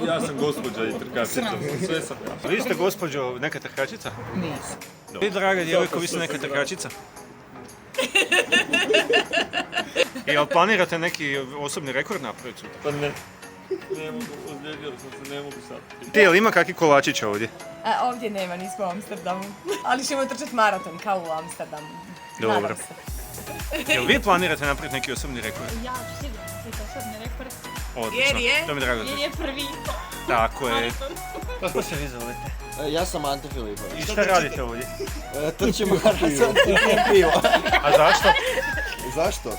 Ja sam gospođa i trkačica, sve sam ja. Vi ste gospođo neka trkačica? Nisam. Vi draga djevojko, vi ste neka trkačica? I jel planirate neki osobni rekord napraviti sutra? Pa ne. Ne mogu, ozlijedio sam se, ne mogu sad. Ti, jel ima kakvi kolačića ovdje? Ovdje nema, nismo u Amsterdamu. Ali ćemo trčati maraton kao u Amsterdamu. Dobro. Nadam se. Jel vi planirate napraviti neki osobni rekord? Ja ću sigurno slika osobni rekord. Odlično, to mi je drago Jer znači. je prvi Tako je. maraton. Kako se vi zovete? Ja sam Ante Filipović. I šta radite ovdje? Trčim maraton i pijem pivo. A zašto? Zašto?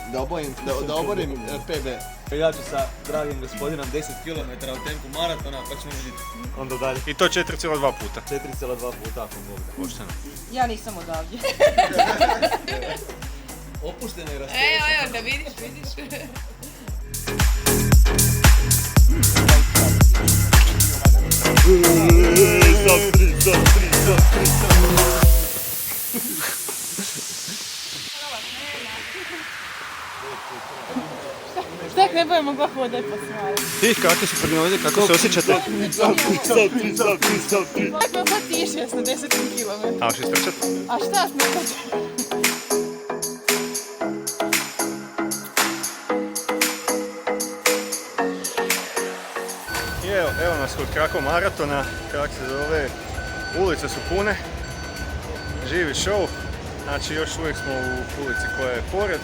Da oborim PB. Ja ću sa dragim gospodinom 10 km u tempu maratona, pa ćemo vidjeti. Onda dalje. I to 4,2 puta. 4,2 puta, ako mogu. Pošteno. Ja nisam odavdje. Opušteno je Evo, da vidiš. Tak ne budemo go hodaj po svaju. Ti, kakvi su prognoze, kako se osjećate? Kako pa tiše s na 10 km. A hoćeš trčati? A šta smo trčali? I evo nas kod Krakov maratona, kak se zove, ulice su pune, živi show, znači još uvijek smo u ulici koja je pored.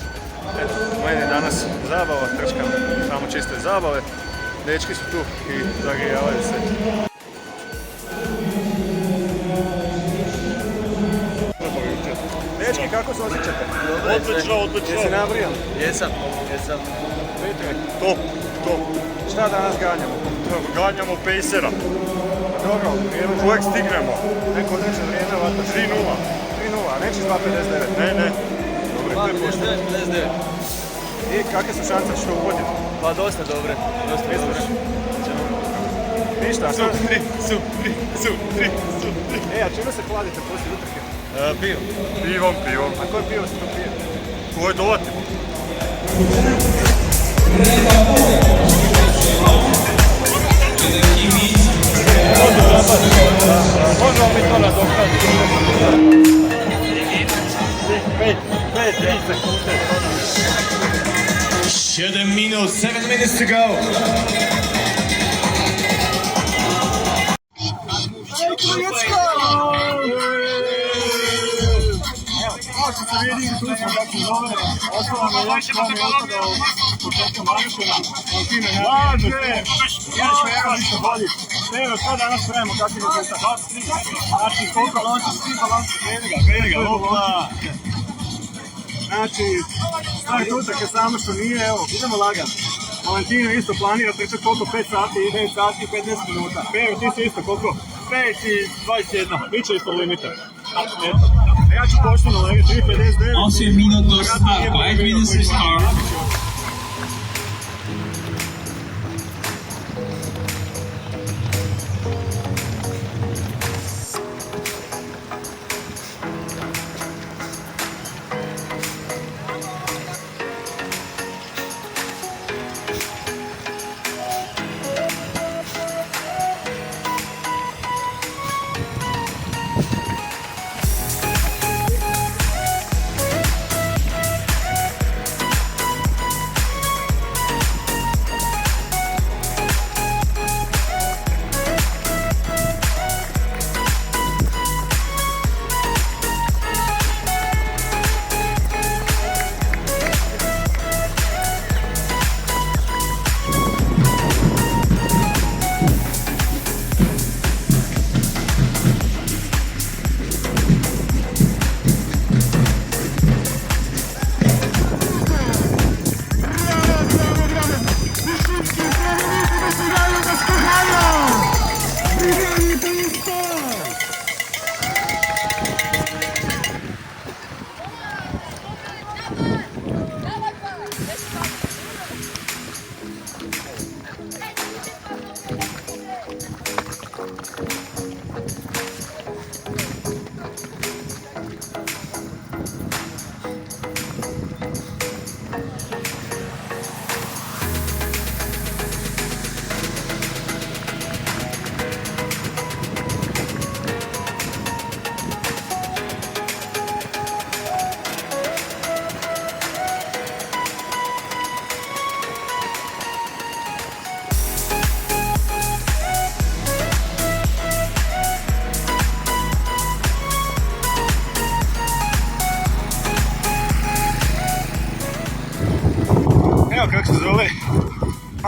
Eto, meni je danas zabava, trčkam samo čiste zabave, dečki su tu i zagrijavaju se. Dečki, kako se osjećate? Odlično. Jesi nabrijan? Jesam. Petre, Top. šta danas ganjamo? Ganjamo Pacera. Dobro, vrijeme Kojeg stignemo? neko određe vrijeme, vata 3:0. 3:0, a nećeš 2:59. Ne. Dobro, to je pošteno. 59. I kakve su šanse što uvoditi? Pa dosta dobre. Misliš? Ništa, Su 3. E, a čime se hladite poslije utrke? Pivom. A koje pivo se to pije? Koje dolati? Možemo mi to nadoknaditi. 5 sekunde. 7 minutes to go. Kao što se vidi, tu smo kako se zove, ostalo mi je još kome otpada od početka maratona, ali ti me nabijete, ja ću evo ništa bolji. Evo, što danas pravimo, kakvi rezultat? Znači, koliko lončić, ti balanci, vedi ga, opa! Znači, stavite utrke samo što nije, evo, idemo lagano. Valentino isto planira trčati koliko 5 sati i 9 sati i 15 minuta. Pero, ti si isto koliko? 5 i 21, bit će isto limita. Eto. A ja ću pošteno lege 3:59. Als je minutos na 5 minuten start.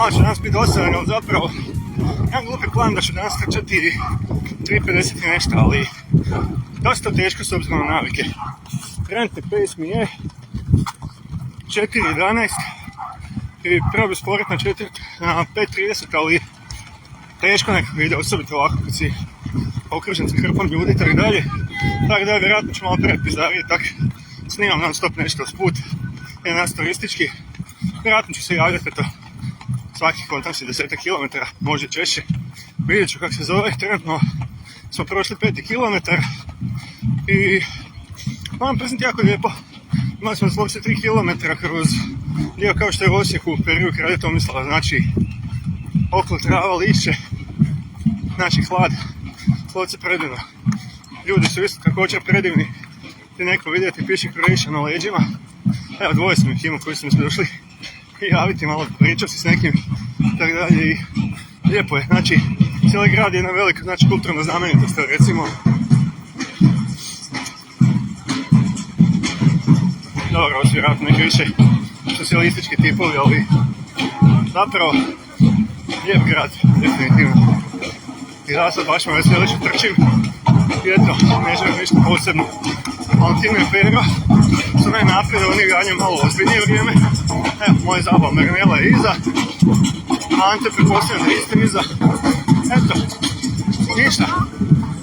Malo će danas biti dosadan, ali zapravo imam glupi plan da ću danas trčati 3.50 i nešto, ali dosta teško s obzirom na navike. Trenutni pace mi je 4.11 i probao sporit na 5.30, ali teško nekako ide, osobito ovako kad si okružen sa hrpom ljudi i tako dalje. Tako da vjerojatno ću malo prepizdariti, tako snimam non stop nešto usput, je nas turistički. Vjerojatno ću se javljati, eto, svakih kontam si 10 km, možda češće. Vidjet ću kako se zove, trenutno smo prošli 5 km i moram priznati jako lijepo. Imali smo doslovce 3 km kroz dio kao što je u Osijeku u periodu kralja Tomislava, znači okolo trava, lišće, znači hlad, doslovce predivno. Ljudi su isto također predivni, ti neko vidjeti piši Croatia na leđima. Evo, dvoje smo ih imao koji su mi došli i javiti malo, pričao si s nekim, tako dalje i lijepo je, znači cijeli grad je jedna velika, znači kulturna znamenitost, recimo. Dobro, ovo su vjerojatno neki više socijalistički tipovi, ali zapravo lijep grad, definitivno. I da sad baš me veseli što trčim i eto, ne želim ništa posebno. Valentino i Pero su najnaprijed, oni ganjaju malo ozbiljnije vrijeme. Evo, moj zabav Mernela je iza, Ante pretpostavljam da istim iza. Eto, ništa,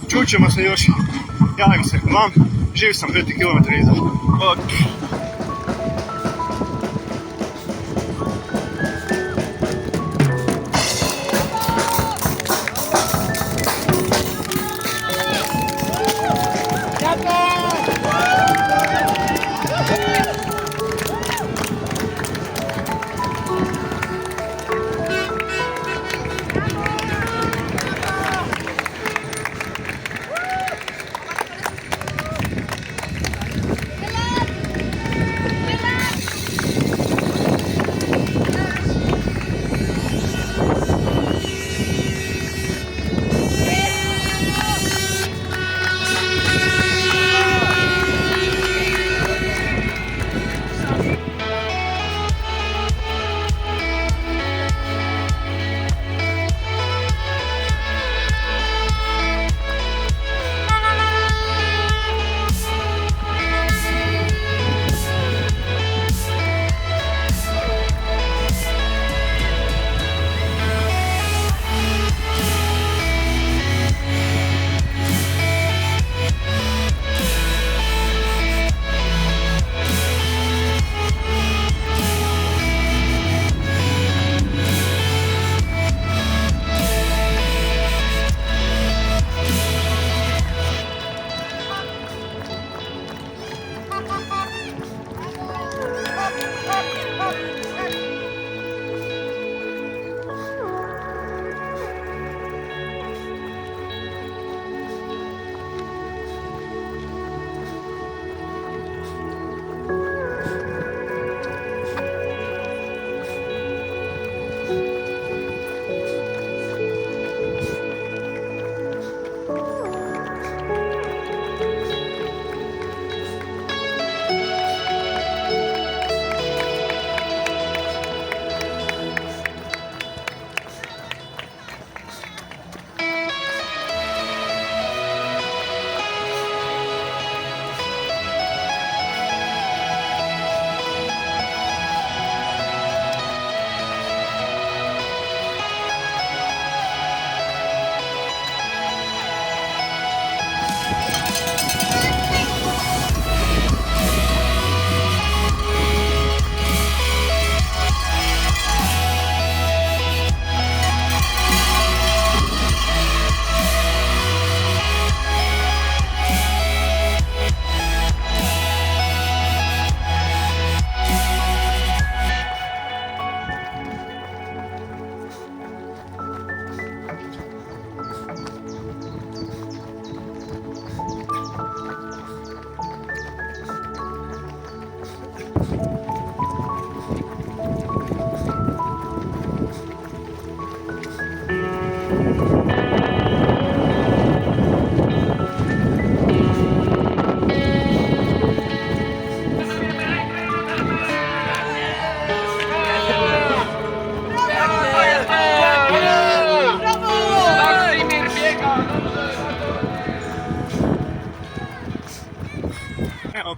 čućemo se još, javim se vam, živ sam 5 km iza. Ok.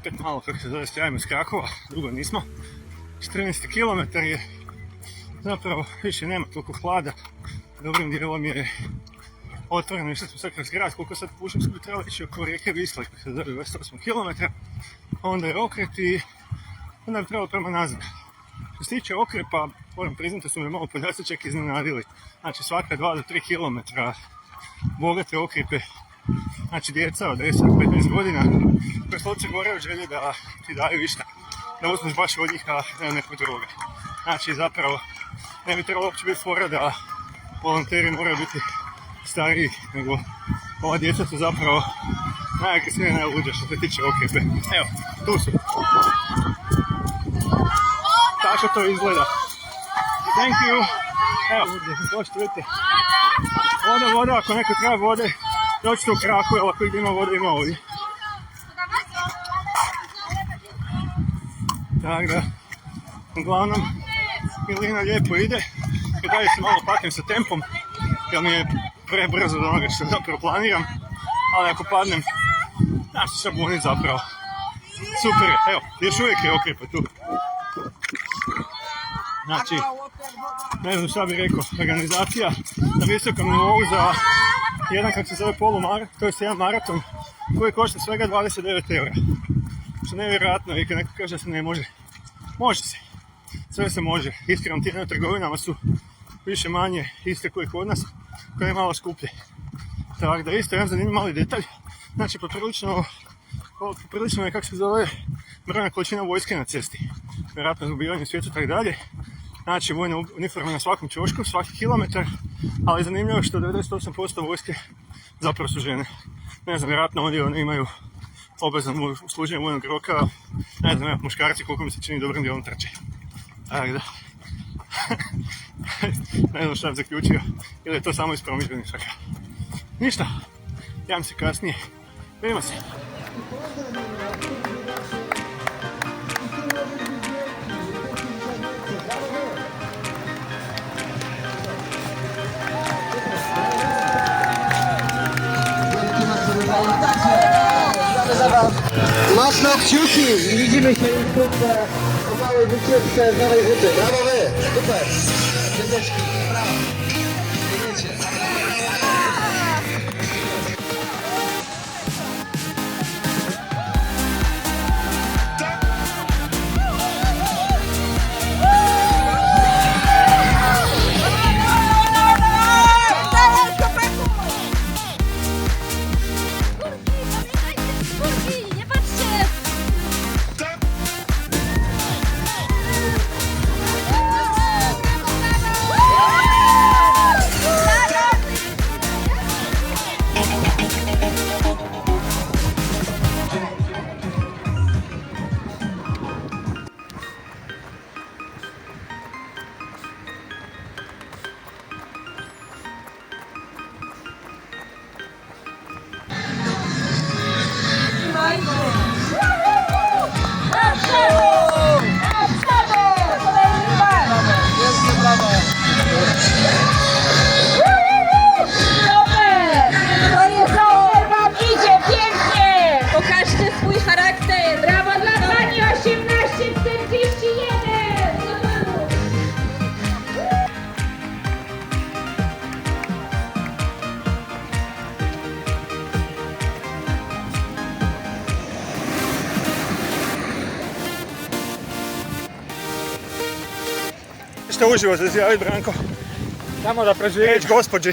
opet malo, kako se zove, strajimo iz Krakova, dugo nismo. 14 km je, zapravo više nema toliko hlada, dobrim dijelom je otvoreno, išli smo sad kroz grad, koliko sad pušim bi trebalo ići oko rijeke Visle, kako se zove 28 km, onda je okret i onda bi trebalo prema nazad. Što se tiče okrepa, moram priznati su me malo podaci čak iznenadili. Znači svaka 2 do 3 km bogate okrepe, znači djeca od 10-15 godina, koji slovce gore od želje da ti daju išta, da uzmeš baš od njih, a ne nekog druga. Znači zapravo ne bi trebalo uopće biti fora da volonteri moraju biti stariji, nego ova djeca su zapravo najagresivnije, najluđa što se tiče okrepe. Evo, tu su. Tako to izgleda. Thank you. Evo, dođite, vidite. Voda, ako neko treba vode, dođite u Kraku, evo ako ima vode, ima ovdje. Tako da, uglavnom, Milina lijepo ide, i dalje se malo patim sa tempom, jer mi je prebrzo od onoga što zapravo planiram, ali ako padnem, znaš se bunit zapravo. Super je, evo, još uvijek je okrepa tu. Znači, ne znam šta bih rekao, organizacija na visokom nivou za jedan, kako se zove, polumaraton, to je jedan maraton koji košta svega 29 eura. Što je nevjerojatno, i kad neko kaže da se ne može, može se. Sve se može. Iskreno, ti na trgovinama su više manje iste koji kod nas, koje je malo skuplje. Tako da isto jedan zanimljiv mali detalj. Znači, poprilično je, kako se zove, brojna količina vojske na cesti. Vjerojatno za ubivanje svijetu, tako dalje. Znači, vojne uniforme na svakom ćošku, svaki kilometar, ali zanimljivo je što 98% vojske zapravo su žene. Ne znam, vjerojatno ovdje one imaju obvezan služenje vojnog roka, ne znam, muškarci koliko mi se čini dobrim dijelom trče. Tako da, ne znam šta bi zaključio, ili je to samo iz promidžbenih svrha. Ništa, javim se kasnije, vidimo se. Mocno kciuki i widzimy się już tutaj o małej wycieczce z Nowej Huty. Brawo wy! Super! Dzieciaczki, brawo! Jedziecie! Što uživo se izjaviti, Branko? Samo da preživim. Reći gospođi.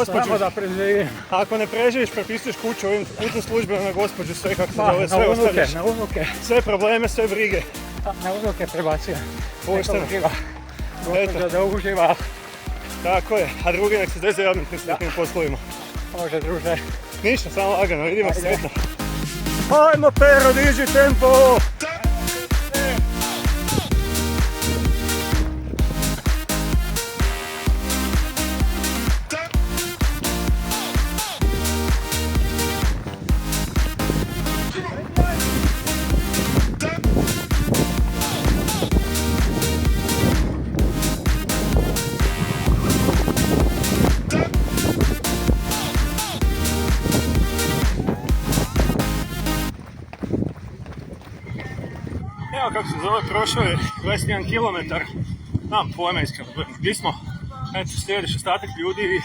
Samo da preživim. Ako ne preživiš, prepisuješ kuću ovim putnim službama na gospođu, sve kako se Pa, zove, sve ostavljaš. na unuke. Sve probleme, sve brige. Na unuke prebacio. Pošteno. Neko uživa. Gospođa da uživa. Tako je, a drugi nek se zdje za javnim poslovima. Može, druže. Ništa, samo lagano, vidimo se sretno. Ajmo Pero, diži tempo! zove, prošao je 21 km, nemam pojma iskreno, gdje smo, eto, slijediš ostatak ljudi i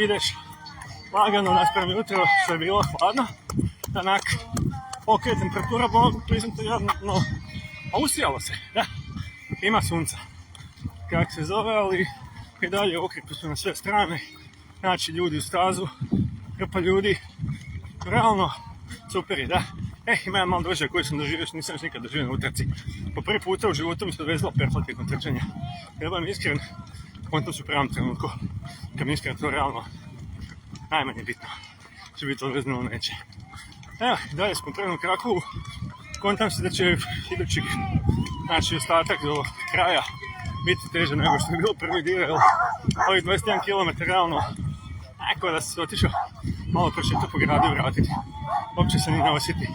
ideš lagano naspram jutro, što je bilo hladno, onak, ok, temperatura, mogu priznati no, a usijalo se, da, ima sunca, kak se zove, ali i dalje okrepu su na sve strane, znači ljudi u stazu, hrpa ljudi, realno, super je, da. Ima jedan malo dožaj koji sam doživio, što nisam još nikad doživio na utrci. Po prvi puta u životu mi se odvezlo perfo tijekom trčanja. Ja budem iskren, kontam su u pravom trenutku. Kad mi iskren, to realno najmanje bitno. Će biti odvezno ili neće. Evo, dalje smo prema Krakovu. Kontam se da će idući, znači ostatak do kraja biti teže nego što je bilo prvi dio, jer ovih 21 km realno neko da se otišao malo prošetao po gradu i vratiti. Uopće se ni ne osjeti.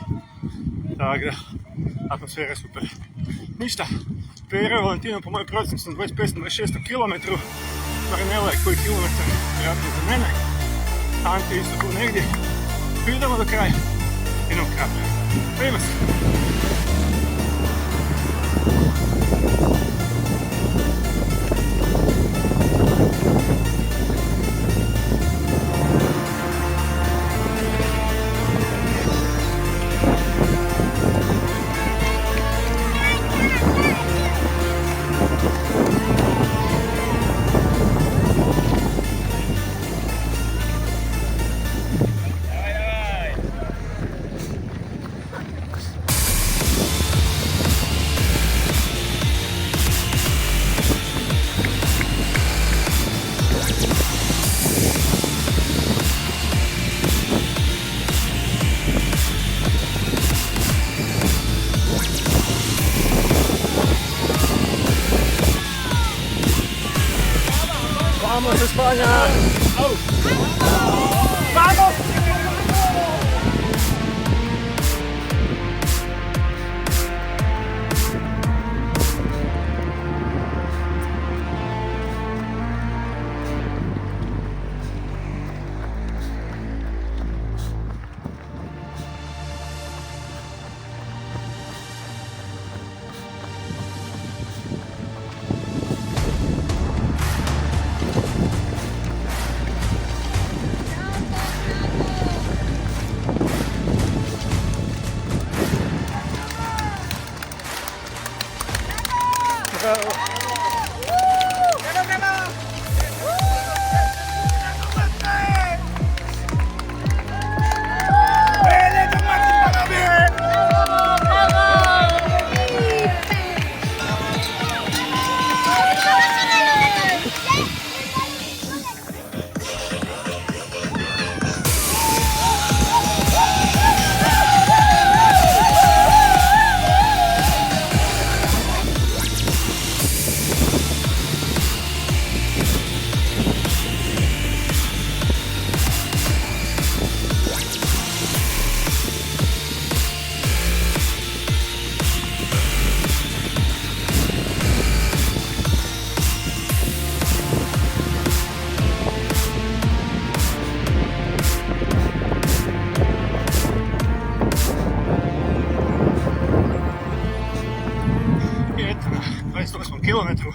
Tako da, atmosfera je super. Ništa, Pero i Valentino po mojoj procjeni sam 25-26 km. Marinela je koji kilometar, vjerojatno za mene. Ante isto tu negdje. Idemo do kraja. Idemo kratko. Vidimo se. Vamos España! Vamos! Kilometru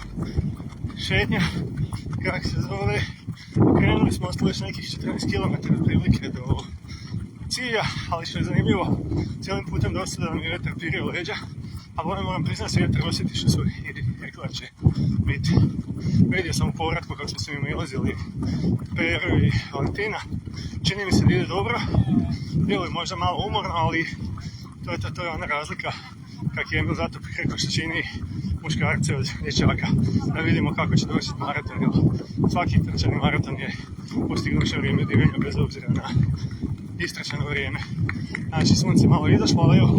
šetnja, kak se zove, krenuli smo, ostali još nekih 14 km otprilike do cilja, ali što je zanimljivo, cijelim putem dosta da nam je vjetar pirio leđa, ali moram priznati se vjetar osjeti što su i rekla će biti. Vidio sam u povratku kako smo se mi ilazili Pero i Valentina, čini mi se da ide dobro, bilo je možda malo umorno, ali to je ona razlika kak je Emil Zatopik rekao što čini muškarce od dječaka, da vidimo kako će doći maraton, jer svaki trčani maraton je postignuše vrijeme divljenja bez obzira na istračeno vrijeme. Znači sunce malo izašlo, ali evo,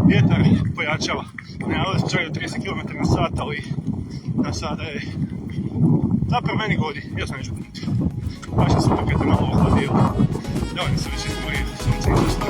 vjetar pojačava. Najavili se čak do 30 km/h, ali da sada je zapravo meni godi, ja sam neću puniti. Baš je super kad je malo ohladio, dovoljno se više izgovorio, sunce izašlo.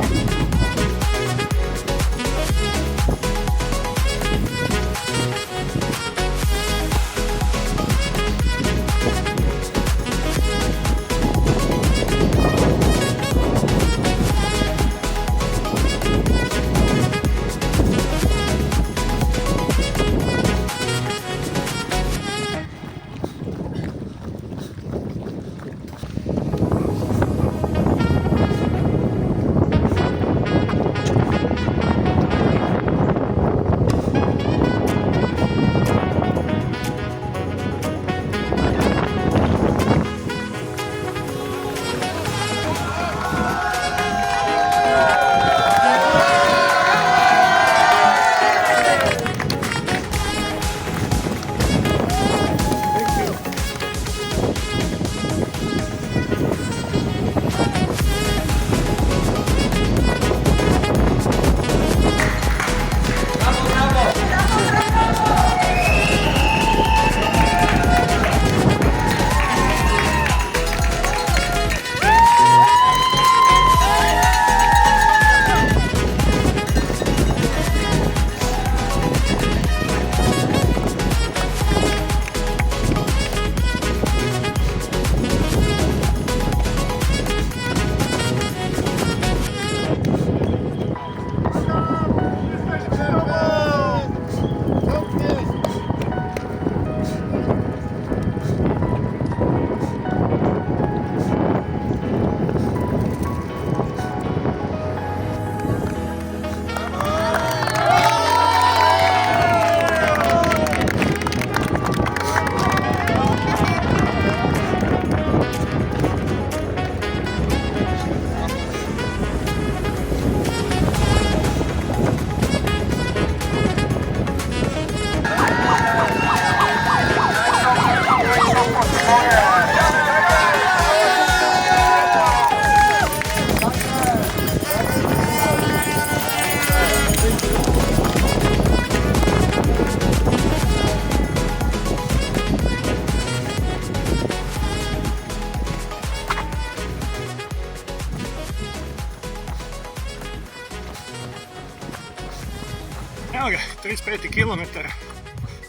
Evo ga, 35 km.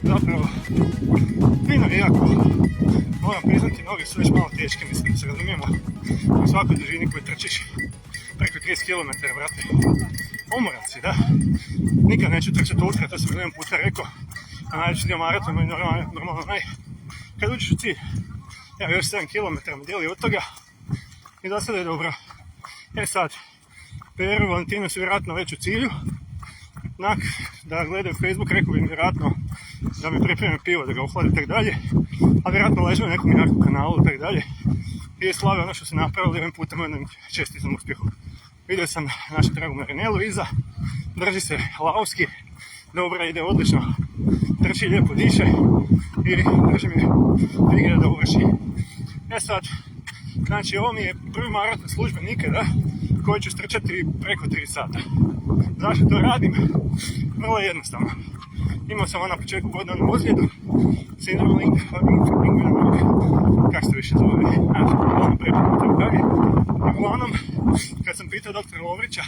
Zapravo, fino je jako. Moram priznati, noge su već malo teške, mislim da se razumijemo. U svakoj dužini koju trčiš preko 30 km, brate. Umoran si, da. Nikad neću trčati ultra, to sam jedan puta rekao. A najveći dio maratona je normalno kad uđeš u cilj. Evo još 7 km me dijeli od toga i do sada je dobro. Sad, Pero i Valentino su vjerojatno već u cilju. Da gledaju Facebook, rekao bi vjerojatno da mi pripreme pivo, da ga ohlade i tako dalje. A vjerojatno leže u nekom jakog kanalu i tako dalje. I slave ono što se napravili ovim putem jednom čestitom uspjehu. Vidio sam našu dragu Marinelu iza, drži se lavski, dobro ide odlično, trči lijepo diše i drži mi figure da uvrši. Sad, znači ovo mi je prvi maraton služben ikada koji ću strčati preko 3 sata. Zašto to radim? Vrlo jednostavno. Imao sam na početku godine ozljedu, sindrom Lindgrenovog, kako se više zove, ono prepoznate u kagi. Uglavnom, kad sam pitao doktora Lovrića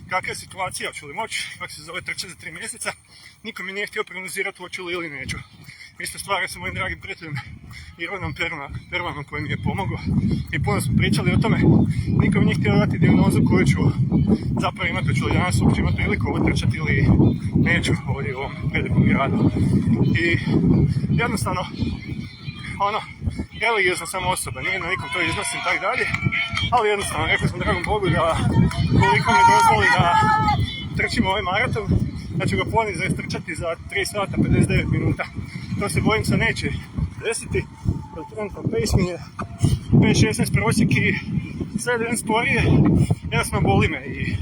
kakva je situacija, hoću li moći, kako se zove trče za 3 mjeseca, niko mi nije htio prognozirati hoću li ili neću. Isto stvari sa mojim dragim prijateljem Ivanom Pervanom koji mi je pomogao i puno smo pričali o tome. Niko mi nije htio dati dijagnozu koju ću zapravo imati, hoću li danas uopće imati priliku ovo trčati ili neću ovdje u ovom predivnom gradu. I jednostavno, religiozna sam osoba, nije na nikom to iznosim i tako dalje, ali jednostavno rekao sam dragom Bogu da koliko mi dozvoli da trčimo ovaj maraton, da ću ga ponizno istrčati za 3 sata 59 minuta. To se bojim se neće desiti, jer trenutno pace mi je 5.16 prosjek i sve jedan sporije, jasno boli me i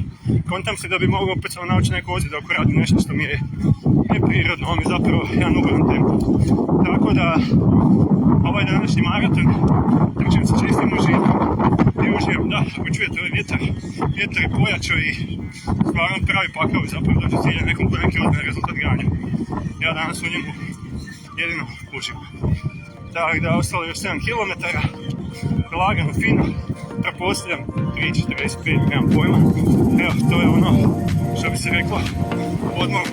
kontam se da bi mogao opet samo naučiti neku ozljedu ako radim nešto što mi je neprirodno, ovo mi je zapravo jedan ugodan tempo. Tako da, ovaj današnji maraton trčim sa čistim uživom i uživam, da, ako čujete ovaj vjetar je pojačao i stvarno pravi pakao i zapravo dođe cilja nekom ko neki ozbiljan rezultat ganja. Ja danas u njemu jedino uživam. Tako da, ostalo još 7 km, lagano, fino, prepostavljam 3.45, nemam pojma. Evo, to je ono što bi se reklo odmah.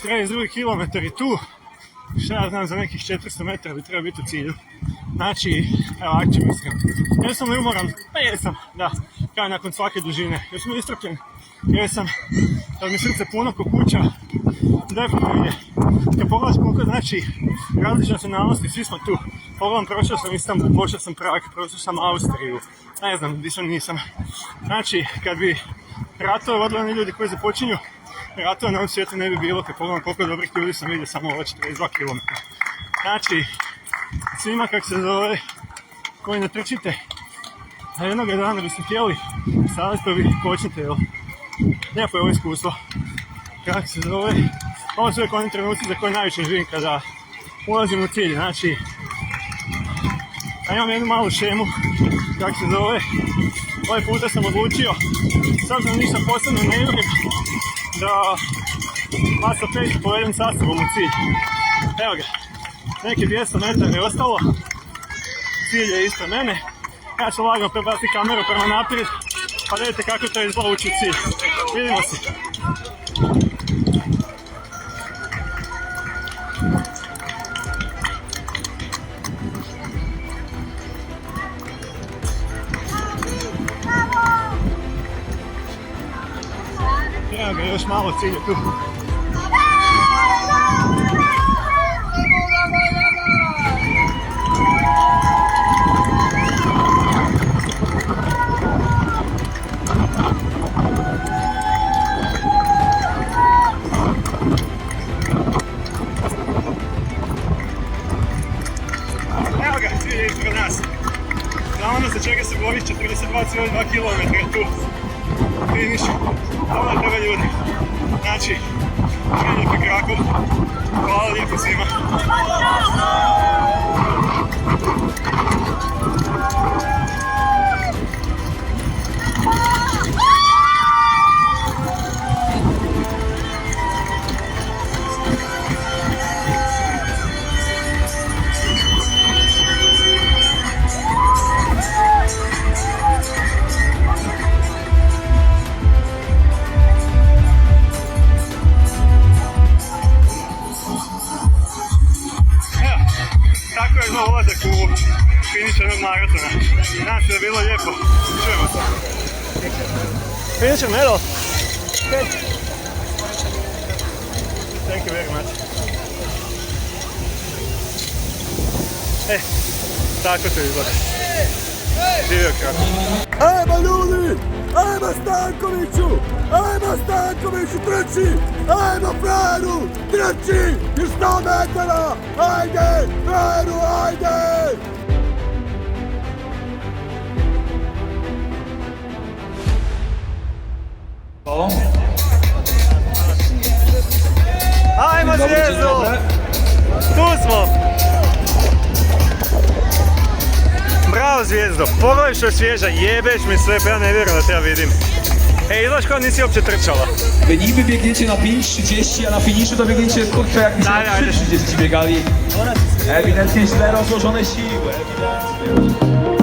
42 km i tu, šta ja znam, za nekih 400 metara bi trebao biti u cilju. Znači, evo, akćem iskreno. Jesam li umoran? Pa jesam, da, kao nakon svake dužine. Jesam li istrpljen? Jesam. Da mi srce puno ko kuća, definitivno je. Kad pogledaš koliko znači različne nacionalnosti, svi smo tu. Pogledam, prošao sam Istanbul, prošao sam Prag, prošao sam Austriju, ne znam, više nisam. Znači, kad bi ratove vodili oni ljudi koji započinju, ratova na ovom svijetu ne bi bilo, kad pogledam koliko dobrih ljudi sam vidio samo ovo 42 km. Znači, svima kak se zove, koji ne trčite, a jednoga dana biste htjeli, savjetovi, počnite, jel? Lijepo je ovo iskustvo. Kako se zove, ovo su uvijek oni trenuci za koje najviše živim kada ulazim u cilj. Znači, ja imam jednu malu šemu, kako se zove, ovaj puta sam odlučio, s obzirom ništa posebno ne jurim, da masa 5 povedem sa sobom u cilj. Evo ga, neki 200 metara je ostalo, cilj je ispred mene, ja ću lagano prebaciti kameru prema naprijed, pa vidite kako to izgleda ući u cilj. Vidimo se. Evo ga, još malo cilj je tu. Evo ga, cilj je ispred nas. Za ono za čega se boriš, 42,2 km je tu. Finiš, ovo treba ljudi. Znači, lijepi Krakov, hvala lijepo svima. Tako je znao ulazak u finiš jednog maratona. Nadam se da je bilo lijepo. Čujemo se. Finisher medal? Good. Thank you very much. Tako to izgleda. Živio Krakov. Ajmo ljudi! Ajmo Stankoviću! Ajmo Stankoviću, trči! Ajmo frajeru! Trči! I 100 metara! Ajde! Frajeru, ajde! Ajmo Zvijezdo! Tu smo! Bravo Zvijezdo, pogledaj što je svježa, jebeš mi sve, pa ja ne vjerujem da te ja vidim. Izgledaš kao nisi uopće trčala. Wy niby biegniecie na 5.30, a na finiszu to biegniecie kurczę jak na 3.30 biegali. Ewidentnie źle rozłożone siły. Ewidentnie.